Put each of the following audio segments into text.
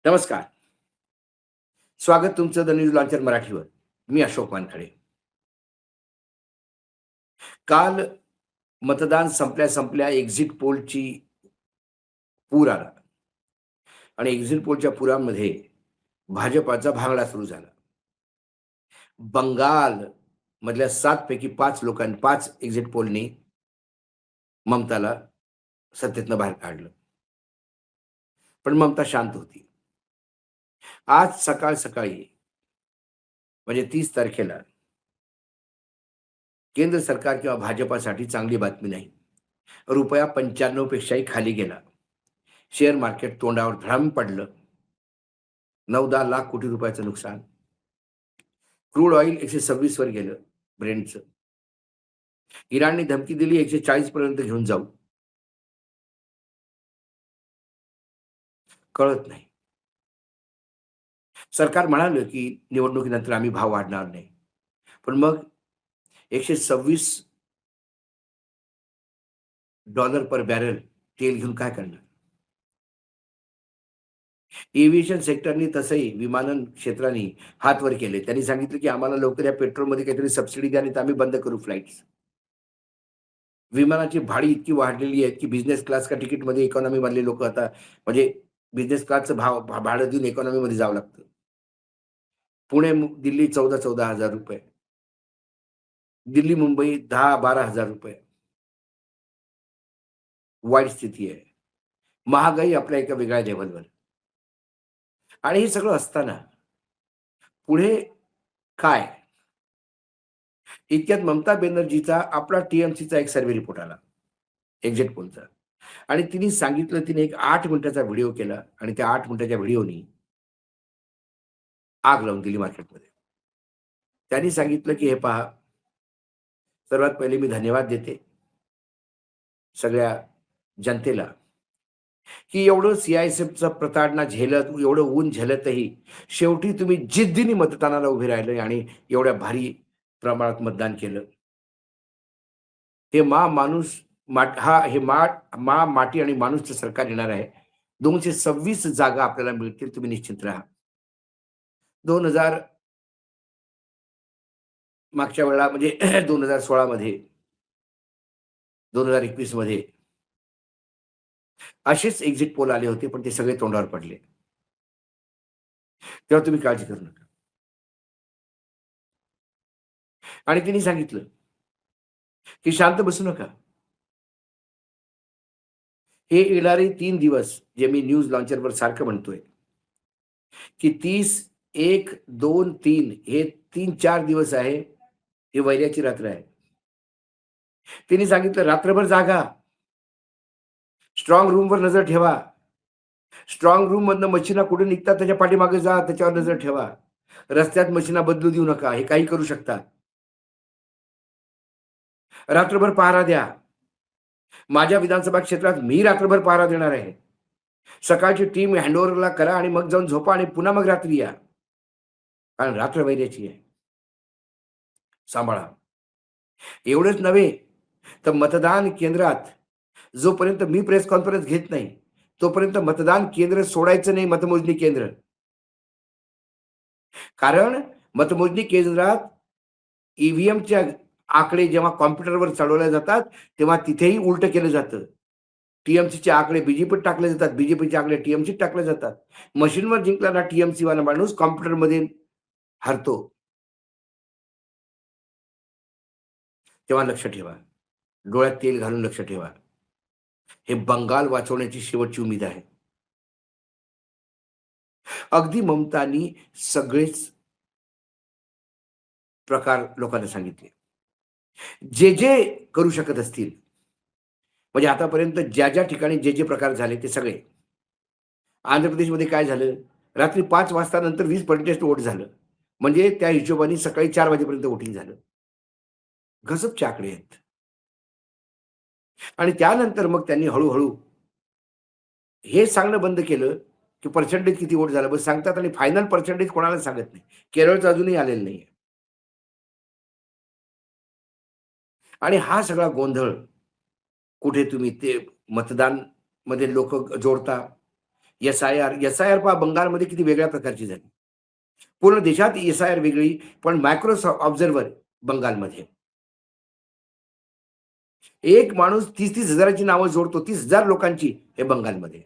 नमस्कार. स्वागत तुमचं द न्यूज लॉन्चर मराठीवर. मी अशोक वानखडे. काल मतदान संपल्या-संपल्या एक्झिट पोलची पूर आला आणि एक्झिट पोलच्या पुरामध्ये भाजपाचा भांगडा सुरू झाला. बंगाल मधल्या 7 पैकी 5 लोकांनी 5 एक्झिट पोलनी ममताला सत्तेतनं बाहेर काढलं. पण ममता शांत होती. आज सकाळ-सकाळी म्हणजे 30 तारखेला केंद्र सरकार किंवा भाजपासाठी चांगली बातमी नाही. रुपया 95 पेक्षाही खाली गेला. शेअर मार्केट तोंडावर धडाम पडलं. 9-10 लाख कोटी रुपयाचं नुकसान. क्रूड ऑइल 126 वर गेलं ब्रेंटचं. इराणने धमकी दिली 140 पर्यंत घेऊन जाऊ. कळत नाही. सरकार म्हणालं की निवडणुकीनंतर आम्ही भाव वाढणार नाही. पण मग $126 पर बॅरल तेल घेऊन काय करणार? एव्हिएशन सेक्टरनी तसंही विमानन क्षेत्राने हात वर केले. त्यांनी सांगितलं की आम्हाला लवकर या पेट्रोलमध्ये काहीतरी सबसिडी द्या, नाहीतर आम्ही बंद करू फ्लाइट्स. विमानाची भाडी इतकी वाढलेली आहेत की बिझनेस क्लासच्या तिकीटमध्ये इकॉनॉमीमधले लोकं आता म्हणजे बिझनेस क्लासचं भाडं देऊन इकॉनॉमीमध्ये जावं लागतं. पुणे दिल्ली 14,000-14,000 रुपये. दिल्ली मुंबई 10,000-12,000 रुपये. वाईट स्थिती आहे. महागाई आपल्या एका वेगळ्या लेव्हलवर. आणि हे सगळं असताना पुढे काय? इतक्यात ममता बॅनर्जीचा आपला टी-एम-सीचा एक सर्व्हे रिपोर्ट आला, एक्झिट पोलचा. आणि तिने सांगितलं, तिने एक 8 मिनिटाचा व्हिडिओ केला आणि त्या 8 मिनिटाच्या व्हिडिओनी आग लावून दिली मार्केटमध्ये. त्यांनी सांगितलं, की "हे पहा, सर्वात पहिले मी धन्यवाद देते सगळ्या जनतेला, की एवढं सी-आय-एस-एफचं प्रताडणा झेलत, एवढं ऊन झेलतही शेवटी तुम्ही जिद्दीने मतदानाला उभे राहिले आणि एवढ्या भारी प्रमाणात मतदान केलं. हे मा माणूस माट हा हे माती आणि माणूसचं सरकार येणार आहे. 226 जागा आपल्याला मिळतील. तुम्ही निश्चिंत राहा." 2000 मागच्या वेळेला म्हणजे 2016 मध्ये, 2021 मध्ये असेच एक्झिट पोल आले होते, पण ते सगळे तोंडावर पडले. तेव्हा तुम्ही काळजी करू नका. आणि तिने सांगितलं, की शांत बसू नका. हे येणारे 3 दिवस जे मी न्यूज लॉन्चरवर सारखं म्हणतोय, की 30, 1, 2, 3 हे 3-4 दिवस आहे, ही वैऱ्याची रात्र आहे. तिने सांगितलं, रात्रभर जागा. स्ट्रॉंग रूमवर नजर ठेवा. स्ट्रॉंग रूममधनं मशिना कुठे निघतात त्याच्या पाठीमागे जा, त्याच्यावर नजर ठेवा. रस्त्यात मशिना बदलू देऊ नका. हे काही करू शकता. रात्रभर पहारा द्या. माझ्या विधानसभा क्षेत्रात मी रात्रभर पहारा देणार आहे. सकाळची टीम हँडओव्हरला करा आणि मग जाऊन झोपा आणि पुन्हा मग रात्री या. कारण रात्र वैऱ्याची आहे. सांभाळा. एवढंच नव्हे, तर मतदान केंद्रात जोपर्यंत मी प्रेस कॉन्फरन्स घेत नाही, तोपर्यंत मतदान केंद्र सोडायचं नाही, मतमोजणी केंद्र. कारण मतमोजणी केंद्रात ईव्हीएमचे आकडे जेव्हा कॉम्प्युटरवर चढवले जातात, तेव्हा तिथेही उलटं केलं जातं. टीएमसीचे आकडे बीजेपीत टाकले जातात, बीजेपीचे आकडे टीएमसीत टाकले जातात. मशीनवर जिंकणारा टीएमसीवाला माणूस कॉम्प्युटरमध्ये हरतो. तेव्हा लक्ष ठेवा. डोळ्यात तेल घालून लक्ष ठेवा. हे बंगाल वाचवण्याची शेवटची उमेद आहे. अगदी ममतानी सगळेच प्रकार लोकांना सांगितले. जे करू शकत असतील, म्हणजे आतापर्यंत ज्या ठिकाणी जे प्रकार झाले ते सगळे. आंध्र प्रदेशमध्ये काय झालं? रात्री 5 वाजता नंतर 20% वोट झालं. म्हणजे त्या हिशोबाने सकाळी 4 वाजेपर्यंत वोटिंग झालं. गजबचे आकडे आहेत. आणि त्यानंतर मग त्यांनी हळू हे सांगणं बंद केलं, की पर्सेंटेज किती वोट झालं. बस सांगतात आणि फायनल पर्सेंटेज कोणाला सांगत नाही. केरळचं अजूनही आलेलं नाहीये. आणि हा सगळा गोंधळ कुठे तुम्ही ते मतदानमध्ये लोकं जोडता, एस-आय-आर पहा बंगालमध्ये किती वेगळ्या प्रकारची झाली. पूर्ण देशात एस-आय-आर वेगळी, पण मायक्रो ऑब्झर्व्हर बंगालमध्ये. एक माणूस 30-30 हजाराची नावं जोडतो, 30,000 लोकांची हे बंगालमध्ये.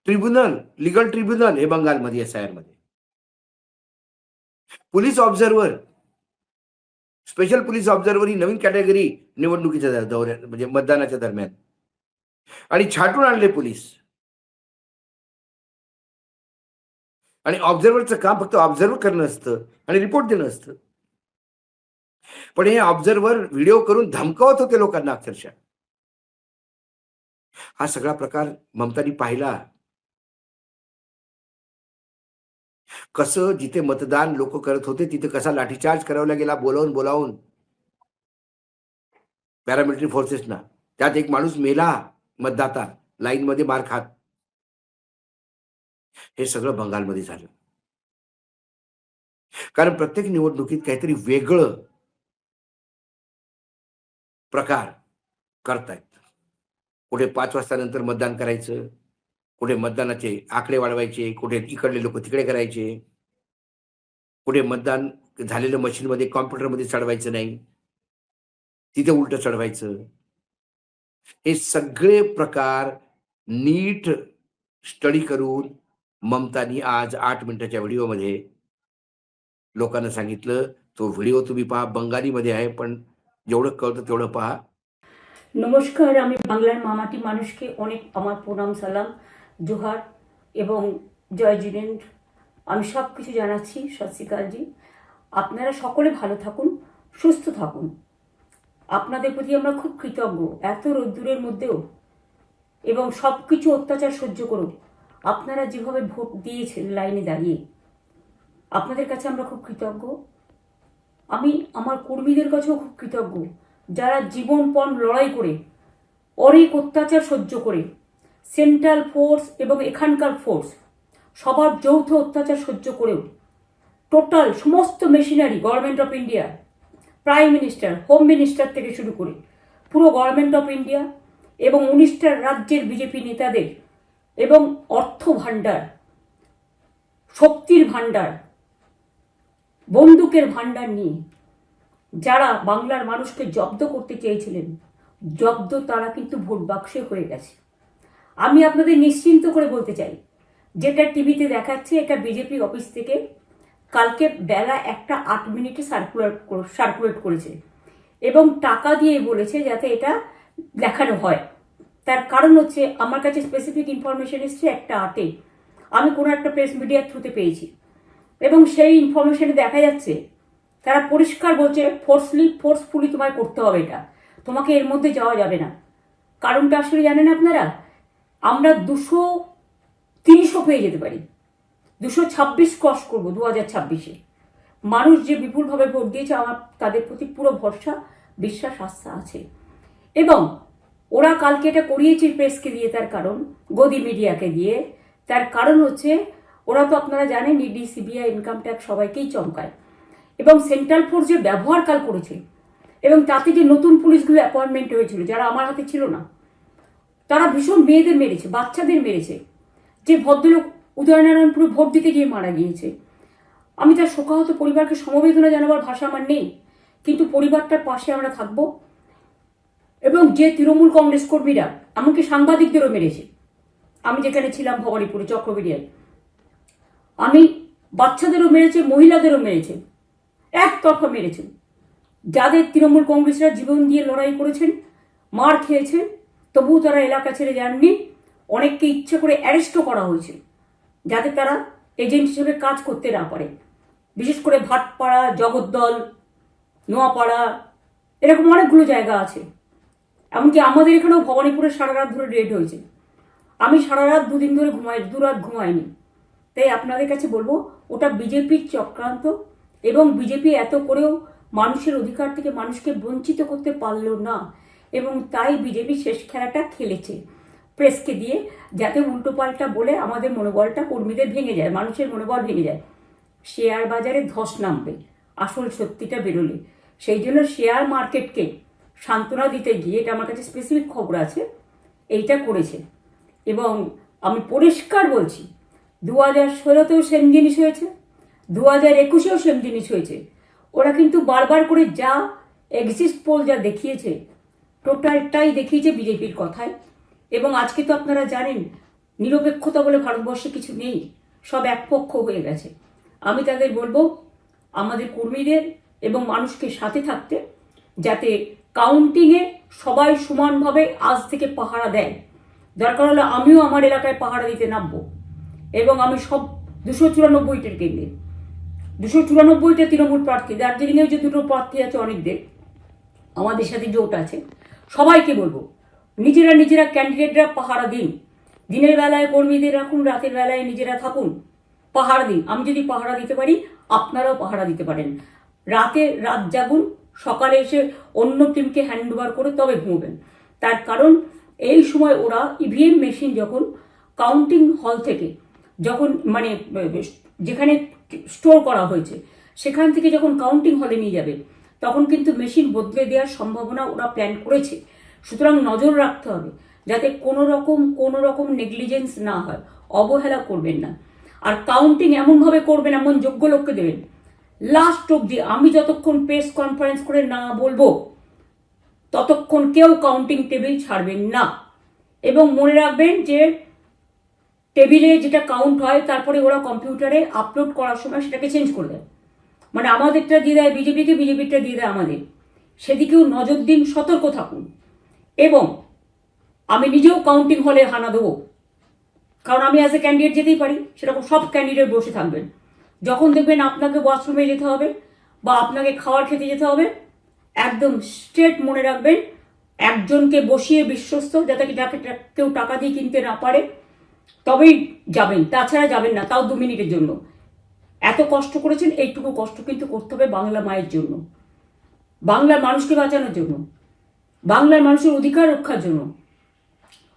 लीगल ट्रिब्युनल हे बंगालमध्ये एस-आय-आरमध्ये. Police observer, special police observer ही नवीन कॅटेगरी निवडणुकीच्या दौऱ्यात म्हणजे मतदानाच्या दरम्यान. आणि छाटून आणले पोलीस. आणि ऑब्झर्व्हरचं काम फक्त ऑब्झर्व्ह करणं असतं आणि रिपोर्ट देणं असतं. पण हे ऑब्झर्व्हर व्हिडिओ करून धमकावत होते लोकांना अक्षरशः. हा सगळा प्रकार ममतानी पाहिला. कसं जिथे मतदान लोक करत होते तिथे कसा लाठीचार्ज करावला गेला बोलावून पॅरामिलिटरी फोर्सेसना. त्यात एक माणूस मेला, मतदाता लाईनमध्ये मार खात. हे सगळं बंगालमध्ये झालं. कारण प्रत्येक निवडणुकीत काहीतरी वेगळं प्रकार करतायत. कुठे 5 वाजता नंतर मतदान करायचं, कुठे मतदानाचे आकडे वाढवायचे, कुठे इकडले लोक तिकडे करायचे, कुठे मतदान झालेलं मशीनमध्ये कॉम्प्युटरमध्ये चढवायचं नाही, तिथे उलट चढवायचं. हे सगळे प्रकार नीट स्टडी करून ममतानी आज 8 मिनिटाच्या व्हिडिओमध्ये लोकांना सांगितलं. तो व्हिडिओ तुम्ही पहा, बंगालीमध्ये आहे, पण जेवढं कळतं तेवढं पहा. নমস্কার, আমি বাংলার মামাটি মানুষকে অনেক আমার প্রণাম, সালাম, জোহার এবং জয় জিনেন্দ্র। আমি সব কিছু জানাচ্ছি। সত শ্রী আকালজি। আপনারা সকলে ভালো থাকুন, সুস্থ থাকুন। আপনাদের প্রতি আমরা খুব কৃতজ্ঞ। এত রোদ্দুরের মধ্যেও এবং সব কিছু অত্যাচার সহ্য করুন আপনারা যেভাবে ভোট দিয়েছেন লাইনে দাঁড়িয়ে, আপনাদের কাছে আমরা খুব কৃতজ্ঞ। আমি আমার কর্মীদের কাছেও খুব কৃতজ্ঞ, যারা জীবনপণ লড়াই করে অনেক অত্যাচার সহ্য করে সেন্ট্রাল ফোর্স এবং এখানকার ফোর্স সবার যৌথ অত্যাচার সহ্য করেও টোটাল সমস্ত machinery government of India, prime minister, home minister থেকে শুরু করে পুরো গভর্নমেন্ট অফ ইন্ডিয়া এবং 19টা রাজ্যের বিজেপি নেতাদের এবং অর্থ ভাণ্ডার, শক্তির ভাণ্ডার, বন্দুকের ভাণ্ডার নিয়ে যারা বাংলার মানুষকে জব্দ করতে চেয়েছিলেন, জব্দ তারা কিন্তু ভোট বাক্সে হয়ে গেছে। আমি আপনাদের নিশ্চিন্ত করে বলতে চাই, যেটা টিভিতে দেখাচ্ছে এটা বিজেপি অফিস থেকে কালকে বেলা 1:08 সার্কুলেট করেছে এবং টাকা দিয়ে বলেছে যাতে এটা দেখানো হয়। তার কারণ হচ্ছে আমার কাছে স্পেসিফিক ইনফরমেশন এসছে 1:08 আমি কোনো একটা প্রেস মিডিয়ার থ্রুতে পেয়েছি এবং সেই ইনফরমেশনে দেখা যাচ্ছে তারা পরিষ্কার বলছে ফোর্সফুলি তোমায় করতে হবে, এটা তোমাকে এর মধ্যে যাওয়া যাবে না। কারণটা আসলে জানেন আপনারা, আমরা 230ও পেয়ে যেতে পারি, 226 ক্রস করবো 2026-এ। মানুষ যে বিপুলভাবে ভোট দিয়েছে আমার তাদের প্রতি পুরো ভরসা, বিশ্বাস, আস্থা আছে। এবং ওরা কালকে এটা করিয়েছে প্রেসকে দিয়ে, তার কারণ গদি মিডিয়াকে দিয়ে, তার কারণ হচ্ছে ওরা তো আপনারা জানেন ইডি, সিবিআই, ইনকাম ট্যাক্স সবাইকেই চমকায় এবং সেন্ট্রাল ফোর্স যে ব্যবহার কাল করেছে এবং তাতে যে নতুন পুলিশগুলো অ্যাপয়েন্টমেন্ট হয়েছিল যারা আমার হাতে ছিল না, তারা ভীষণ মেয়েদের মেরেছে, বাচ্চাদের মেরেছে। যে ভদ্রলোক উদয়নারায়ণপুরে ভোট দিতে গিয়ে মারা গিয়েছে, আমি তার শোকাহত পরিবারকে সমবেদনা জানাবার ভাষা আমার নেই, কিন্তু পরিবারটার পাশে আমরা থাকব। এবং যে তৃণমূল কংগ্রেস কর্মীরা এমনকি সাংবাদিকদেরও মেরেছে, আমি যেখানে ছিলাম ভবানীপুরে চক্রবেড়িয়ায়, আমি বাচ্চাদেরও মেরেছে, মহিলাদেরও মেরেছে, একতরফা মেরেছেন। যাদের তৃণমূল কংগ্রেসরা জীবন দিয়ে লড়াই করেছেন, মার খেয়েছেন, তবুও তারা এলাকা ছেড়ে যাননি। অনেককে ইচ্ছে করে অ্যারেস্টও করা হয়েছে যাতে তারা এজেন্ট হিসেবে কাজ করতে না পারে। বিশেষ করে ভাটপাড়া, জগদ্দল, নোয়াপাড়া, এরকম অনেকগুলো জায়গা আছে। এমনকি আমাদের এখানেও ভবানীপুরে সারা রাত ধরে রেড হয়েছে। আমি সারা রাত 2 দিন ধরে দুরাত ঘুমাইনি। তাই আপনাদের কাছে বলবো, ওটা বিজেপির চক্রান্ত এবং বিজেপি এত করেও মানুষের অধিকার থেকে মানুষকে বঞ্চিত করতে পারল না এবং তাই বিজেপি শেষ খেলাটা খেলেছে প্রেসকে দিয়ে, যাতে উল্টোপাল্টা বলে আমাদের মনোবলটা কর্মীদের ভেঙে যায়, মানুষের মনোবল ভেঙে যায়। শেয়ার বাজারে ধস নামবে আসল সত্যিটা বেরোলে। সেই জন্য শেয়ার মার্কেটকে সান্ত্বনা দিতে গিয়ে, এটা আমার কাছে স্পেসিফিক খবর আছে, এইটা করেছে। এবং আমি পরিষ্কার বলছি, 2016তেও সেম জিনিস হয়েছে, 2021এও সেম জিনিস হয়েছে। ওরা কিন্তু বারবার করে যা এক্সিট পোল যা দেখিয়েছে, টোটালটাই দেখিয়েছে বিজেপির কথায়। এবং আজকে তো আপনারা জানেন, নিরপেক্ষতা বলে ভারতবর্ষে কিছু নেই, সব একপক্ষ হয়ে গেছে। আমি তাদের বলবো আমাদের কর্মীদের এবং মানুষকে সাথে থাকতে, যাতে কাউন্টিংয়ে সবাই সমানভাবে আজ থেকে পাহারা দেয়। দরকার হলে আমিও আমার এলাকায় পাহারা দিতে নামবো। এবং আমি সব 294টের কেন্দ্রে, 294টা তৃণমূল প্রার্থী, দার্জিলিংয়েও যে 2টো প্রার্থী আছে অনেকদের, আমাদের সাথে জোট আছে, সবাইকে বলবো নিজেরা ক্যান্ডিডেটরা পাহারা দিন। দিনের বেলায় কর্মীদের রাখুন, রাতের বেলায় নিজেরা থাকুন, পাহারা দিন। আমি যদি পাহারা দিতে পারি, আপনারাও পাহারা দিতে পারেন। রাত জাগুন, সকালে এসে অন্য টিমকে হ্যান্ড ওভার করে তবে ঘুমবেন। তার কারণ এই সময় ওরা ইভিএম মেশিন যখন কাউন্টিং হল থেকে, যখন মানে যেখানে স্টোর করা হয়েছে সেখান থেকে যখন কাউন্টিং হলে নিয়ে যাবে, তখন কিন্তু মেশিন বদলে দেওয়ার সম্ভাবনা ওরা প্ল্যান করেছে। সুতরাং নজর রাখতে হবে যাতে কোনো রকম নেগলিজেন্স না হয়, অবহেলা করবেন না। আর কাউন্টিং এমনভাবে করবেন, এমন যোগ্য লোককে দেবেন লাস্ট অবধি। আমি যতক্ষণ প্রেস কনফারেন্স করে না বলবো ততক্ষণ কেউ কাউন্টিং টেবিল ছাড়বেন না। এবং মনে রাখবেন যে টেবিলে যেটা কাউন্ট হয় তারপরে ওরা কম্পিউটারে আপলোড করার সময় সেটাকে চেঞ্জ করে দেয়। মানে আমাদেরটা দিয়ে দেয় বিজেপিকে, বিজেপিটা দিয়ে দেয় আমাদের। সেদিকেও নজর দিন, সতর্ক থাকুন। এবং আমি নিজেও কাউন্টিং হলে হানা দেবো, কারণ আমি অ্যাজ এ ক্যান্ডিডেট যেতেই পারি, সেরকম সব ক্যান্ডিডেট বসে থাকবেন। যখন দেখবেন আপনাকে ওয়াশরুমে যেতে হবে বা আপনাকে খাবার খেতে যেতে হবে, একদম স্ট্রেট মনে রাখবেন একজনকে বসিয়ে বিশ্বস্ত, যাতে যাকে কেউ টাকা দিয়ে কিনতে না পারে, তবেই যাবেন, তাছাড়া যাবেন না, তাও 2 মিনিটের জন্য। এত কষ্ট করেছেন, এইটুকু কষ্ট কিন্তু করতে হবে বাংলা মায়ের জন্য, বাংলার মানুষকে বাঁচানোর জন্য, বাংলার মানুষের অধিকার রক্ষার জন্য।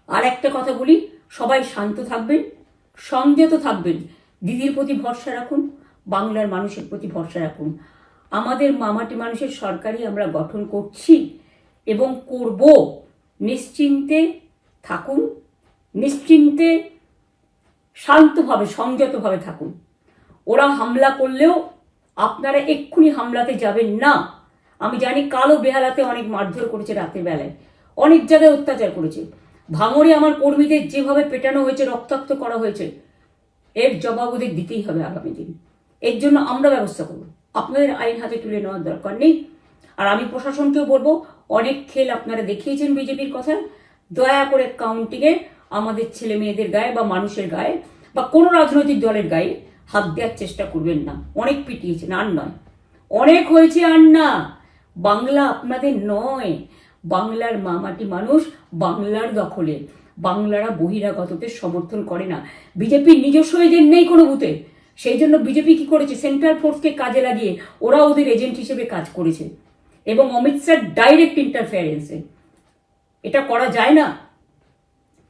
আর একটা কথা বলি, সবাই শান্ত থাকবেন, সংযত থাকবেন, দিদির প্রতি ভরসা রাখুন, বাংলার মানুষের প্রতি ভরসা রাখুন। আমাদের মামাটি মানুষের সরকারই আমরা গঠন করছি এবং করব। নিশ্চিন্তে থাকুন, নিশ্চিন্তে শান্তভাবে সংযতভাবে থাকুন। ওরা হামলা করলেও আপনারা এক্ষুনি হামলাতে যাবেন না। আমি জানি কালো বেহালাতে অনেক মারধর করেছে, রাতের বেলায় অনেক জায়গায় অত্যাচার করেছে। ভাঙড়ে আমার কর্মীদের যেভাবে পেটানো হয়েছে, রক্তাক্ত করা হয়েছে, এর জবাব ওদের দিতেই হবে আগামী দিন। এর জন্য আমরা ব্যবস্থা করব, আপনাদের আইন হাতে তুলে নেওয়ার দরকার নেই। আর আমি প্রশাসনকেও বলবো, অনেক খেল আপনারা দেখিয়েছেন বিজেপির কথা, দয়া করে কাউন্টিংয়ে আমাদের ছেলে মেয়েদের গায়ে বা মানুষের গায়ে বা কোনো রাজনৈতিক দলের গায়ে হাত দেওয়ার চেষ্টা করবেন না। অনেক পিটিয়েছেন, আর নয়, অনেক হয়েছে, আর না। বাংলা আপনাদের নয়, বাংলার মামাটি মানুষ বাংলার দখলে। বাংলারা বহিরাগতদের সমর্থন করে না। বিজেপির নিজস্ব এজেন্ট নেই কোনো বুথে, সেই জন্য বিজেপি কি করেছে, সেন্ট্রাল ফোর্সকে কাজে লাগিয়ে ওরা ওদের এজেন্ট হিসেবে কাজ করেছে। এবং অমিত শাহ ডাইরেক্ট ইন্টারফেয়ারেন্সে, এটা করা যায় না।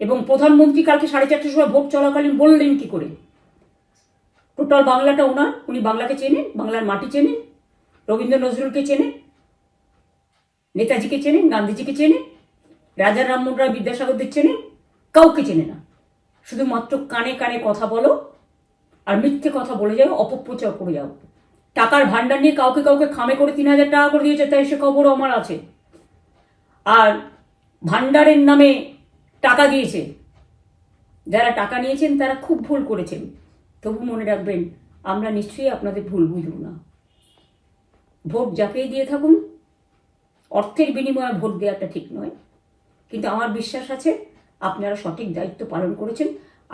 এবং প্রধানমন্ত্রী কালকে 4:30টার সময় ভোট চলাকালীন বললেন কি করে, টোটাল বাংলাটা ওনার, উনি বাংলাকে চেনেন, বাংলার মাটি চেনেন, রবীন্দ্র নজরুলকে চেনেন, নেতাজিকে চেনেন, গান্ধীজিকে চেনেন, রাজা রামমোহন রায়, বিদ্যাসাগরদের চেনেন, কাউকে চেনে না। শুধুমাত্র কানে কানে কথা বলো আর মিথ্যে কথা বলে যাও, অপপ্রচার করে যাও। টাকার ভান্ডার নিয়ে কাউকে খামে করে 3,000 টাকা করে দিয়েছে, তাই সে খবরও আমার আছে। আর ভান্ডারের নামে টাকা দিয়েছে, যারা টাকা নিয়েছেন তারা খুব ভুল করেছেন। তবু মনে রাখবেন, আমরা নিশ্চয়ই আপনাদের ভুল বুঝব না। ভোট যাকেই দিয়ে থাকুন, অর্থের বিনিময়ে ভোট দেওয়াটা ঠিক নয়, কিন্তু আমার বিশ্বাস আছে আপনারা সঠিক দায়িত্ব পালন করেছেন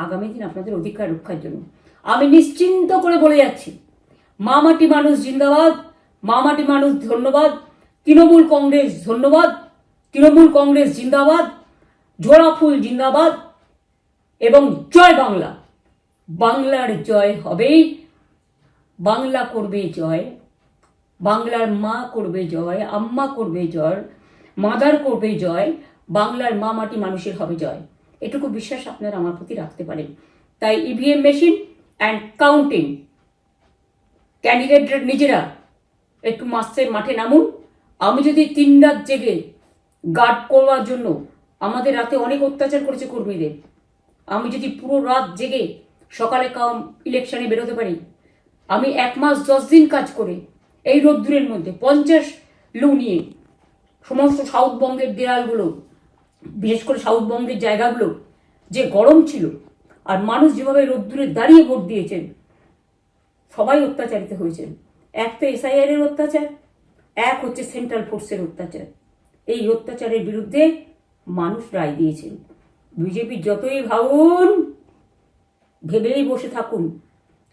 আগামী দিন আপনাদের অধিকার রক্ষার জন্য। আমি নিশ্চিন্ত করে বলে যাচ্ছি, মামাটি মানুষ জিন্দাবাদ, মামাটি মানুষ ধন্যবাদ, তৃণমূল কংগ্রেস ধন্যবাদ, তৃণমূল কংগ্রেস জিন্দাবাদ, ঝোড়া ফুল জিন্দাবাদ। এবং জয় বাংলা, বাংলার জয় হবেই, বাংলা করবে জয়, বাংলার মা করবে জয়, আম্মা করবে জয়, মাদার করবে জয়, বাংলার মা মাটি মানুষের হবে জয়। এটুকু বিশ্বাস আপনারা আমার প্রতি রাখতে পারেন। তাই ইভিএম মেশিন অ্যান্ড কাউন্টিং, ক্যান্ডিডেটরা নিজেরা একটু মাঠে নামুন। আমি যদি 3 রাত জেগে গার্ড করবার জন্য আমাদের রাতে অনেক অত্যাচার করেছে কর্মীদের। আমি যদি পুরো রাত জেগে সকালে ইলেকশনে বেরোতে পারি, আমি 1 মাস 10 দিন কাজ করে এই রোদ্দুরের মধ্যে 50 লু নিয়ে সমস্ত সাউথবঙ্গের দেয়ালগুলো, বিশেষ করে সাউথবঙ্গের জায়গাগুলো যে গরম ছিল, আর মানুষ যেভাবে রোদ্দুরে দাঁড়িয়ে ভোট দিয়েছেন, সবাই অত্যাচারিত হয়েছেন। এক তো এসআইআর এর অত্যাচার, এক হচ্ছে সেন্ট্রাল ফোর্সের অত্যাচার। এই অত্যাচারের বিরুদ্ধে মানুষ রায় দিয়েছেন। বিজেপি যতই ভাবুন, ভেবেই বসে থাকুন,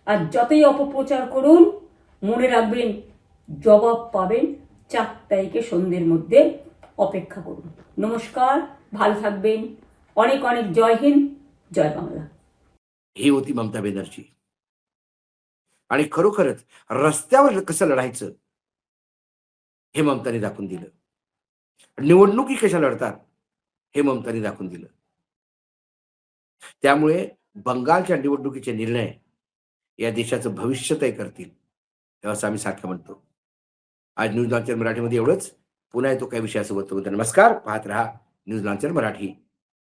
আর যতই অপপ্রচার করুন, মনে রাখবেন জবাব পাবেন 4 তারিখে সন্ধ্যের মধ্যে। অপেক্ষা করুন। নমস্কার, ভালো থাকবেন। অনেক অনেক জয় হিন্দ, জয় बांगला। ही होती ममता बॅनर्जी. आणि खरोखरच रस्त्यावर कसं लढायचं हे ममताने दाखवून दिलं. निवडणुकी कशा लढतात हे ममताने दाखवून दिलं. त्यामुळे बंगालच्या निवडणुकीचे निर्णय या देशाचं भविष्य तय करतील, असं आम्ही सारखं म्हणतो. आज न्यूज लॉन्चर मराठीमध्ये एवढंच. पुन्हा येतो काही विषयासोबत. नमस्कार. पाहत रहा न्यूज लॉन्चर मराठी.